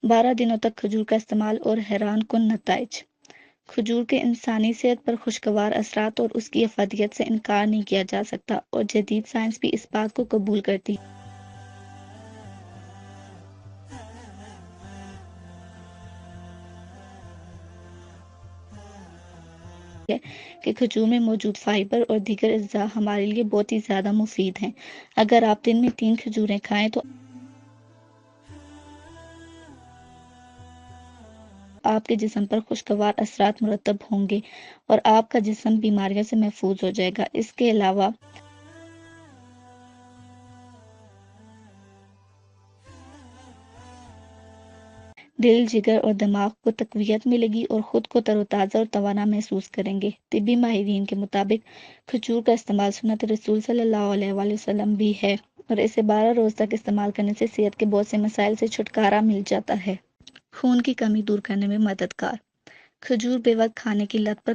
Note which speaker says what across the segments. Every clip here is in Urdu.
Speaker 1: 12 دنوں تک کھجور کا استعمال اور حیران کن نتائج۔ کھجور کے انسانی صحت پر خوشگوار اثرات اور اس کی افادیت سے انکار نہیں کیا جا سکتا، اور جدید سائنس بھی اس بات کو قبول کرتی ہے کہ کھجور میں موجود فائبر اور دیگر اجزاء ہمارے لیے بہت ہی زیادہ مفید ہیں۔ اگر آپ دن میں 3 کھجوریں کھائیں تو آپ کے جسم پر خوشگوار اثرات مرتب ہوں گے اور آپ کا جسم بیماریوں سے محفوظ ہو جائے گا۔ اس کے علاوہ دل، جگر اور دماغ کو تقویت ملے گی اور خود کو تر و تازہ اور توانا محسوس کریں گے۔ طبی ماہرین کے مطابق کھجور کا استعمال سنت رسول صلی اللہ علیہ وآلہ وسلم بھی ہے، اور اسے 12 روز تک استعمال کرنے سے صحت کے بہت سے مسائل سے چھٹکارا مل جاتا ہے۔ خون کی کمی دور کرنے میں مددگار۔ کھجور بے وقت کھانے کی لت پر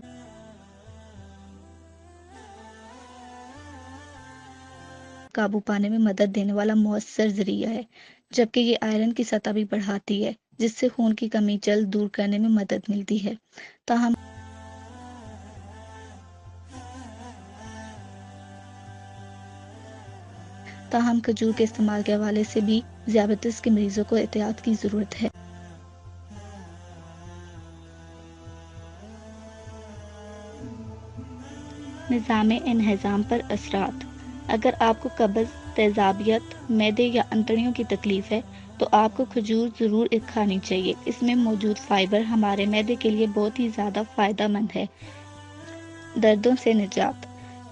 Speaker 1: قابو پانے میں مدد دینے والا مؤثر ذریعہ ہے، جبکہ یہ آئرن کی سطح بھی بڑھاتی ہے، جس سے خون کی کمی جلد دور کرنے میں مدد ملتی ہے۔ تاہم کھجور کے استعمال کے حوالے سے بھی ذیابیطس کے مریضوں کو احتیاط کی ضرورت ہے۔ نظام انہضام پر اثرات۔ اگر آپ کو قبض، تیزابیت، معدے یا انتڑیوں کی تکلیف ہے تو آپ کو کھجور ضرور کھانی چاہیے۔ اس میں موجود فائبر ہمارے معدے کے لیے بہت ہی زیادہ فائدہ مند ہے۔ دردوں سے نجات۔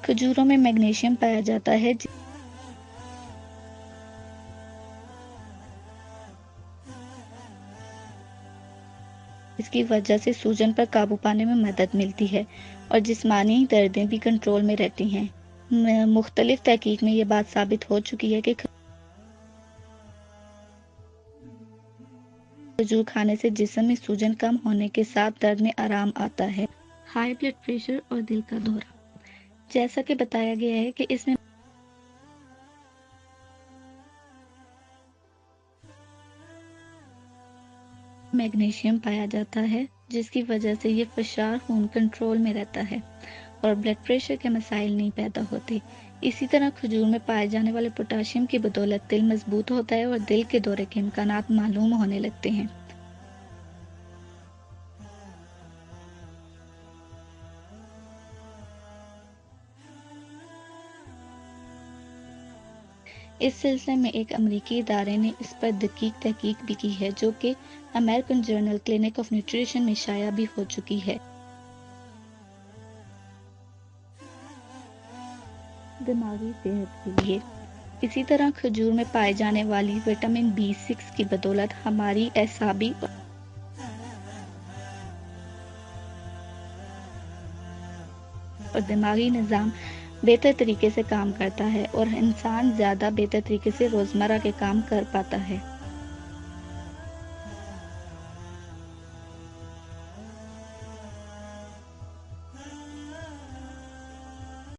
Speaker 1: کھجوروں میں میگنیشیم پایا جاتا ہے اس کی وجہ سے سوجن پر قابو پانے میں مدد ملتی ہے اور جسمانی دردیں بھی کنٹرول میں رہتی ہیں۔ مختلف تحقیق میں یہ بات ثابت ہو چکی ہے کہ کھجور کھانے سے جسم میں سوجن کم ہونے کے ساتھ درد میں آرام آتا ہے۔ ہائی بلڈ پریشر اور دل کا دورہ۔ جیسا کہ بتایا گیا ہے کہ اس میں میگنیشیم پایا جاتا ہے، جس کی وجہ سے یہ فشار خون کنٹرول میں رہتا ہے اور بلڈ پریشر کے مسائل نہیں پیدا ہوتے۔ اسی طرح کھجور میں پائے جانے والے پوٹاشیم کی بدولت دل مضبوط ہوتا ہے اور دل کے دورے کے امکانات معلوم ہونے لگتے ہیں۔ اس سلسلے میں ایک امریکی ادارے نے اس پر دقیق تحقیق بھی کی ہے، جو کہ American journal clinic of nutrition میں شائع بھی ہو چکی ہے۔ دماغی صحت کے لیے۔ اسی طرح کھجور میں پائے جانے والی وٹامن B6 کی بدولت ہماری اعصابی اور دماغی نظام بہتر طریقے سے کام کرتا ہے اور انسان زیادہ بہتر طریقے سے روزمرہ کے کام کر پاتا ہے۔